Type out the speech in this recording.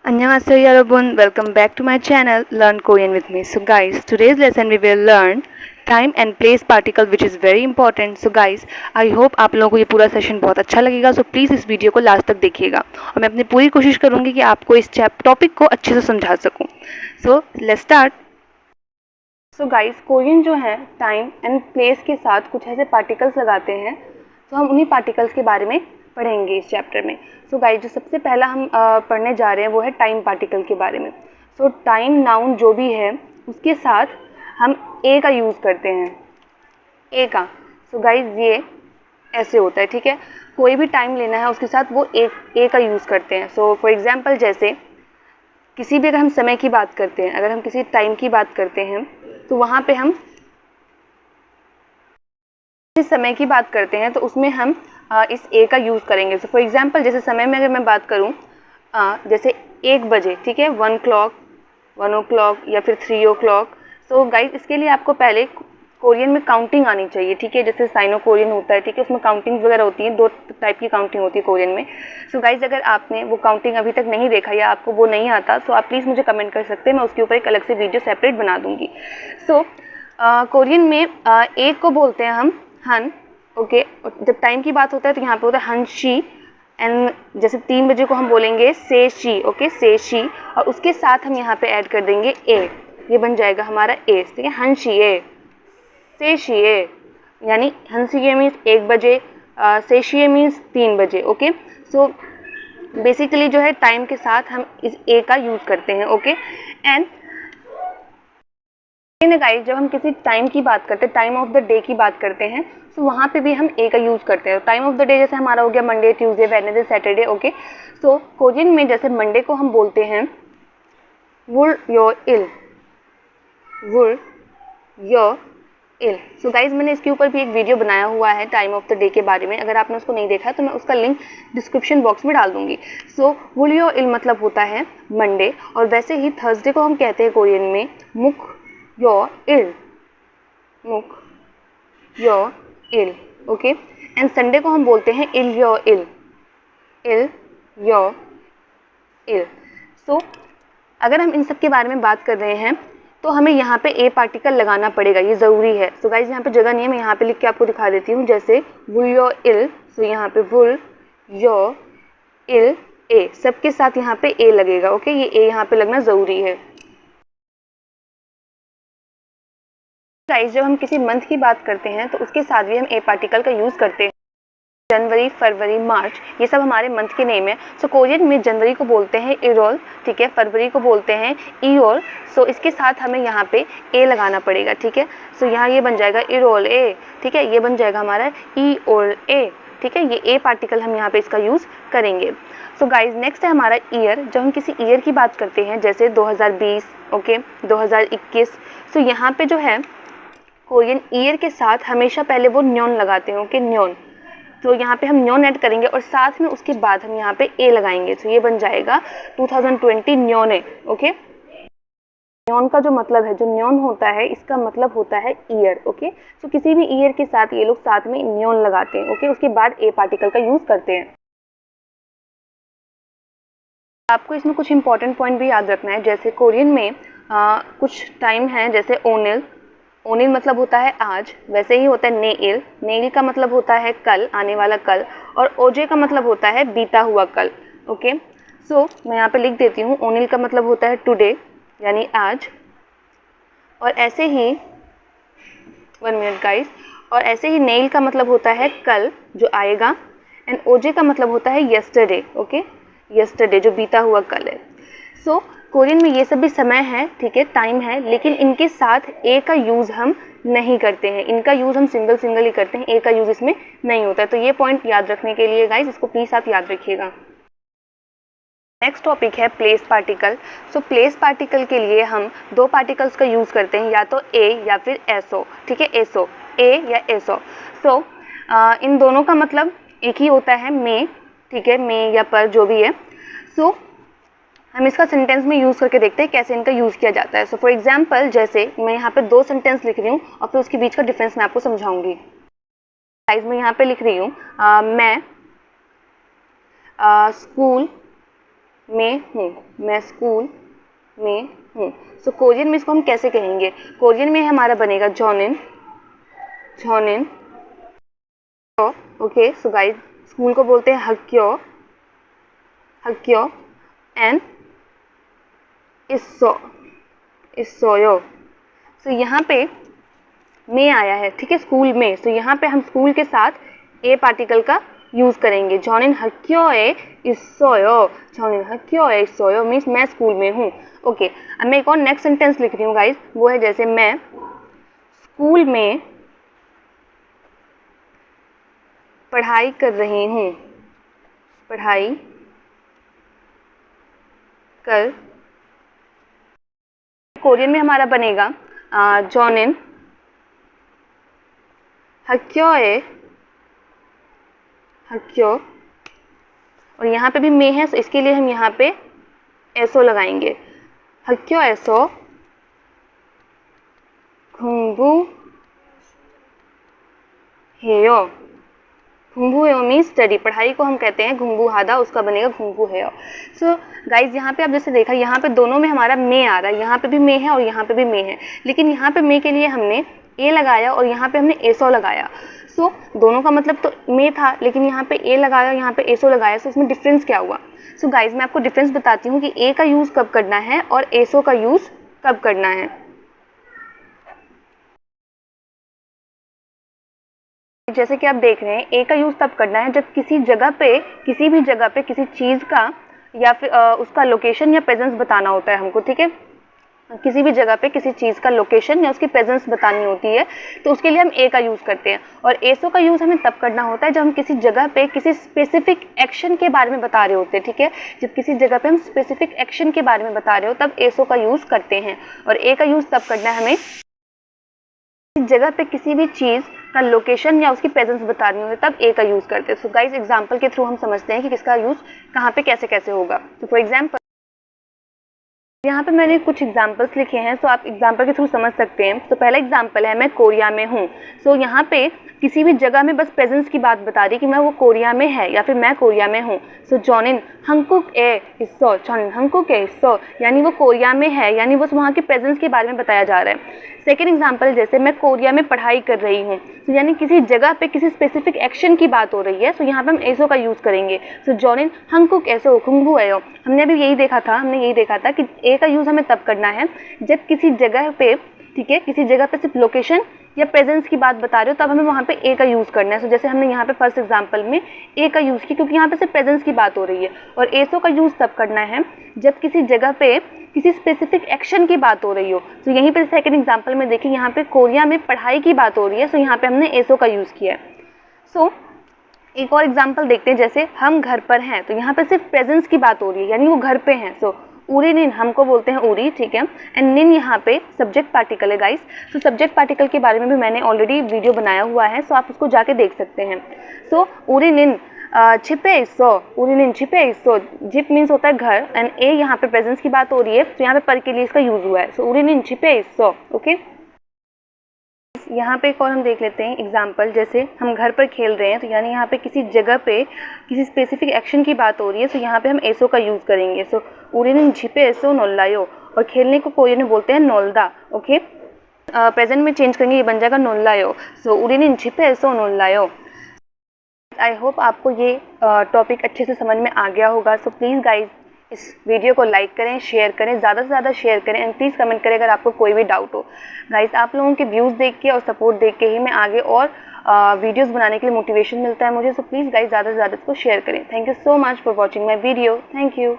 Annyeonghaseyo 여러분, welcome back to my channel Learn Korean with me. So guys, today's lesson we will learn time and place particle which is very important. So guys, I hope आप लोगों को ये पूरा session बहुत अच्छा लगेगा. So please इस video को लास्ट तक देखिएगा और मैं अपनी पूरी कोशिश करूँगी कि आपको इस टॉपिक को अच्छे से समझा सकूँ. So let's start. So guys, Korean जो है टाइम एंड प्लेस के साथ कुछ ऐसे पार्टिकल्स लगाते हैं, तो हम उन्हीं पार्टिकल्स के बारे में पढ़ेंगे इस चैप्टर में. सो गाइस, जो सबसे पहला हम पढ़ने जा रहे हैं वो है टाइम पार्टिकल के बारे में. सो टाइम नाउन जो भी है उसके साथ हम ए का यूज़ करते हैं, ए का. सो गाइस, ये ऐसे होता है, ठीक है. कोई भी टाइम लेना है उसके साथ वो ए का यूज़ करते हैं. सो फॉर एग्जाम्पल, जैसे किसी भी अगर हम समय की बात करते हैं, अगर हम किसी टाइम की बात करते हैं तो वहाँ पे हम इस समय की बात करते हैं तो उसमें हम इस ए का यूज़ करेंगे. सो फॉर एग्जांपल, जैसे समय में अगर मैं बात करूँ, जैसे 1 बजे, ठीक है, 1 o'clock या फिर 3 o'clock. सो गाइज, इसके लिए आपको पहले कोरियन में काउंटिंग आनी चाहिए, ठीक है. जैसे साइनो कोरियन होता है, ठीक है, उसमें काउंटिंग वगैरह होती है, 2 टाइप की काउंटिंग होती है कोरियन में. सो गाइज, अगर आपने वो काउंटिंग अभी तक नहीं देखा या आपको वो नहीं आता तो आप प्लीज़ मुझे कमेंट कर सकते हैं, मैं उसके ऊपर एक अलग से वीडियो सेपरेट बना दूँगी. सो कोरियन में एक को बोलते हैं हम हन, ओके. जब टाइम की बात होता है तो यहाँ पे होता है हन शी, एंड जैसे 3 बजे को हम बोलेंगे से शी, ओके, से शी, और उसके साथ हम यहाँ पे ऐड कर देंगे ए. ये बन जाएगा हमारा ए, ठीक है. हन शी ए, से शी ए, यानी हन शी ए मीन्स 1 बजे, से शी ए मीन्स 3 बजे, ओके. सो बेसिकली जो है टाइम के साथ हम इस ए का यूज़ करते हैं, ओके. एंड गाइस, जब हम किसी टाइम की बात करते हैं, टाइम ऑफ द डे की बात करते हैं, तो वहाँ पे भी हम ए का यूज़ करते हैं. टाइम ऑफ द डे जैसे हमारा हो गया Monday, Tuesday, Wednesday, Saturday, okay. So Korean में जैसे मंडे को हम बोलते हैं वुल यो इल, वुल यो इल. सो गाइज, मैंने इसके ऊपर भी एक वीडियो बनाया हुआ है टाइम ऑफ द डे के बारे में. अगर आपने उसको नहीं देखा तो मैं उसका लिंक डिस्क्रिप्शन बॉक्स में डाल दूंगी. सो वुल यो इल मतलब होता है मंडे, और वैसे ही थर्सडे को हम कहते हैं कोरियन में मुक यो इल, मुक यो इल, ओके. एंड संडे को हम बोलते हैं इल यो इल, इल यो इल. सो अगर हम इन सब के बारे में बात कर रहे हैं तो हमें यहाँ पे ए पार्टिकल लगाना पड़ेगा, ये ज़रूरी है. सो गाइज, यहाँ पे जगह नहीं है, मैं यहाँ पे लिख के आपको दिखा देती हूँ. जैसे वुल यो इल, सो यहाँ पे वुल यो इल ए, सबके साथ यहाँ पे ए लगेगा, ओके. ये ए यहाँ पे लगना ज़रूरी है. गाइस, जब हम किसी मंथ की बात करते हैं तो उसके साथ भी हम ए पार्टिकल का यूज़ करते हैं. जनवरी, फरवरी, मार्च, ये सब हमारे मंथ के नेम है. सो कोरियन में जनवरी को बोलते हैं इरोल, ठीक है. फरवरी को बोलते हैं ईओल. सो इसके साथ हमें यहाँ पे ए लगाना पड़ेगा, ठीक है. सो यहाँ ये बन जाएगा इरोल ए, ठीक है. ये बन जाएगा हमारा ईओल ए, ठीक है. ये ए पार्टिकल हम यहाँ पे इसका यूज़ करेंगे. सो गाइज, नेक्स्ट है हमारा ईयर. जब हम किसी ईयर की बात करते हैं, जैसे 2020, ओके, 2021, सो यहाँ पे जो है कोरियन ईयर के साथ हमेशा पहले वो न्योन लगाते हैं, ओके, न्योन. तो यहाँ पे हम न्योन ऐड करेंगे और साथ में उसके बाद हम यहाँ पे ए लगाएंगे. तो ये बन जाएगा 2020 न्योने, ओके. न्योन का जो मतलब है, जो न्योन होता है, इसका मतलब होता है ईयर, ओके. सो किसी भी ईयर के साथ ये लोग साथ में न्योन लगाते हैं, ओके. उसके बाद ए पार्टिकल का यूज़ करते हैं. आपको इसमें कुछ इंपॉर्टेंट पॉइंट भी याद रखना है. जैसे कोरियन में कुछ टाइम है, जैसे ओनिल. ओनिल मतलब होता है आज, वैसे ही होता है नेइल. नेइल का मतलब होता है कल, आने वाला कल. और ओजे का मतलब होता है बीता हुआ कल, ओके. सो मैं यहाँ पे लिख देती हूँ. ओनिल का मतलब होता है टुडे, यानी आज. और ऐसे ही 1 मिनट गाइस. और ऐसे ही नेइल का मतलब होता है कल, जो आएगा. एंड ओजे का मतलब होता है यस्टरडे, ओके. यस्टरडे, जो बीता हुआ कल है. सो कोरियन में ये सब भी समय है, ठीक है, टाइम है, लेकिन इनके साथ ए का यूज़ हम नहीं करते हैं. इनका यूज़ हम सिंगल ही करते हैं, ए का यूज़ इसमें नहीं होता है. तो ये पॉइंट याद रखने के लिए गाइज, इसको प्लीज़ आप याद रखिएगा. नेक्स्ट टॉपिक है place particle. So place particle के लिए हम 2 पार्टिकल्स का यूज़ करते हैं, या तो ए या फिर एसओ, ठीक है. एसओ, ए या एसओ. सो इन दोनों का मतलब एक ही होता है, मे, ठीक है, मे या पर, जो भी है. सो हम इसका सेंटेंस में यूज़ करके देखते हैं कैसे इनका यूज़ किया जाता है. सो फॉर एग्जांपल, जैसे मैं यहाँ पे 2 सेंटेंस लिख रही हूँ और फिर उसके बीच का डिफरेंस मैं आपको समझाऊंगी. गाइस, मैं यहाँ पे लिख रही हूँ मैं स्कूल में हूँ, मैं स्कूल में हूँ। सो कोरियन में इसको हम कैसे कहेंगे? कोरियन में हमारा बनेगा जॉनिन, जॉनिन। ओके, सो गाइस स्कूल को बोलते हैं हक्यो, हक्यो, एंड इसो, इसोयो। सो यहाँ पे में आया है, ठीक है, स्कूल में। सो यहाँ पे हम स्कूल के साथ ए पार्टिकल का यूज करेंगे। जॉनिन हक्योए इसोयो, जॉनिन हक्योए इसोयो मीन्स मैं स्कूल में हूँ। ओके, अब मैं एक और नेक्स्ट सेंटेंस लिख रही हूँ गाइस, वो है जैसे मैं स्कूल में पढ़ाई कर रही हूँ, पढ़ाई कर। कोरियन में हमारा बनेगा जॉनिन हक्योए, हक्यो, और यहाँ पे भी में है, तो इसके लिए हम यहाँ पे एसो लगाएंगे। हक्यो एसो घुंगू हेयो, घुंगू हेयो मीन स्टडी, पढ़ाई को हम कहते हैं घुंगू हादा, उसका बनेगा घुंगू हेयो। सो गाइज यहाँ पे आप जैसे देखा, यहाँ पे दोनों में हमारा में आ रहा है, यहाँ पे भी में है और यहाँ पे भी में है, लेकिन यहाँ पे में के लिए हमने ए लगाया और यहाँ पे हमने एसो लगाया। सो दोनों का मतलब तो में था, लेकिन यहाँ पे ए लगाया, यहाँ पे एसो लगाया। सो इसमें डिफरेंस क्या हुआ? सो गाइज मैं आपको डिफरेंस बताती हूँ कि ए का यूज़ कब करना है और एसो का यूज़ कब करना है। जैसे कि आप देख रहे हैं, ए का यूज़ तब करना है जब किसी जगह पे, किसी भी जगह पे किसी चीज़ का या फिर उसका लोकेशन या प्रेजेंस बताना होता है हमको, ठीक है। किसी भी जगह पे किसी चीज़ का लोकेशन या उसकी प्रेजेंस बतानी होती है, तो उसके लिए हम ए का यूज़ करते हैं। और एसो का यूज़ हमें तब करना होता है जब हम किसी जगह पे किसी स्पेसिफिक एक्शन के बारे में बता रहे होते हैं, ठीक है। जब किसी जगह पे हम स्पेसिफिक एक्शन के बारे में बता रहे हो तब एसो का यूज़ करते हैं। और ए का यूज़ तब करना है हमें जगह पे किसी भी चीज़ का लोकेशन या उसकी प्रेजेंस बतानी होती है, तब ए का यूज़ करते हैं। सो गाइस एग्जांपल के थ्रू हम समझते हैं कि किसका यूज़ कहाँ पे कैसे कैसे होगा। तो फॉर एग्जांपल यहाँ पे मैंने कुछ एग्जांपल्स लिखे हैं, सो आप एग्जांपल के थ्रू समझ सकते हैं। तो पहला एग्जांपल है मैं कोरिया में हूँ। सो यहाँ पे किसी भी जगह में बस प्रेजेंस की बात बता रही कि मैं वो कोरिया में है या फिर मैं कोरिया में हूँ। सो जॉनिन हंकुक ए हिस्सो, जॉनिन हंकुक ए हिस्सो, यानी वो कोरिया में है, यानी बस वहाँ के प्रेजेंस के बारे में बताया जा रहा है। सेकेंड एग्जाम्पल जैसे मैं कोरिया में पढ़ाई कर रही हूँ, तो यानी किसी जगह पे किसी स्पेसिफिक एक्शन की बात हो रही है। सो यहाँ पे हम एसो का यूज़ करेंगे। सो जॉनिन हंकुक एसो खुंगू एयो, हमने अभी यही देखा था, हमने यही देखा था कि ए का यूज़ हमें तब करना है जब किसी जगह पे, ठीक है, किसी जगह पे सिर्फ लोकेशन या प्रेजेंस की बात बता रहे हो तब हमें वहाँ पे ए का यूज़ करना है। सो जैसे हमने यहाँ पे फर्स्ट एग्जांपल में ए का यूज़ किया क्योंकि यहाँ पे सिर्फ प्रेजेंस की बात हो रही है। और एसो का यूज़ तब करना है जब किसी जगह पे किसी स्पेसिफिक एक्शन की बात हो रही हो। तो यहीं पे सेकंड एग्जांपल में देखिए, यहाँ पे कोरिया में पढ़ाई की बात हो रही है, सो यहाँ पे हमने एसो का यूज़ किया है। सो एक और एग्जांपल देखते हैं, जैसे हम घर पर हैं, तो यहाँ पे सिर्फ प्रेजेंस की बात हो रही है, यानी वो घर पे हैं। सो उरी निन, हमको बोलते हैं उरी, ठीक है। एंड निन यहाँ पे सब्जेक्ट पार्टिकल है गाइस। सो सब्जेक्ट पार्टिकल के बारे में भी मैंने ऑलरेडी वीडियो बनाया हुआ है, सो आप उसको जाके देख सकते हैं। सो उरी निन छिपे इसो, उरी निन छिपे इसो, जिप मीन्स होता है घर, एंड ए यहाँ पे प्रेजेंस की बात हो रही है, तो यहाँ पे पर के लिए इसका यूज हुआ है। सो उरी निन छिपे इसो, ओके। यहाँ पे एक और हम देख लेते हैं एग्जाम्पल, जैसे हम घर पर खेल रहे हैं, तो यानी यहाँ पे किसी जगह पे किसी स्पेसिफिक एक्शन की बात हो रही है, तो यहाँ पे हम एसो का यूज़ करेंगे। सो उरिन छिपे एसो नोल्लायो, और खेलने को कोरियन में बोलते हैं नोल्दा, ओके। प्रेजेंट में चेंज करेंगे, ये बन जाएगा नोल्लायो। सो उरिन छिपे एसो नोल्लायो। आई होप आपको ये टॉपिक अच्छे से समझ में आ गया होगा। सो प्लीज़ गाइज इस वीडियो को लाइक करें, शेयर करें, ज़्यादा से ज़्यादा शेयर करें, एंड प्लीज़ कमेंट करें अगर आपको कोई भी डाउट हो। गाइज आप लोगों के व्यूज़ देख के और सपोर्ट देख के ही मैं आगे और वीडियोस बनाने के लिए मोटिवेशन मिलता है मुझे। सो प्लीज़ गाइज ज़्यादा से ज़्यादा इसको शेयर करें। Thank you so much for watching my video. Thank you.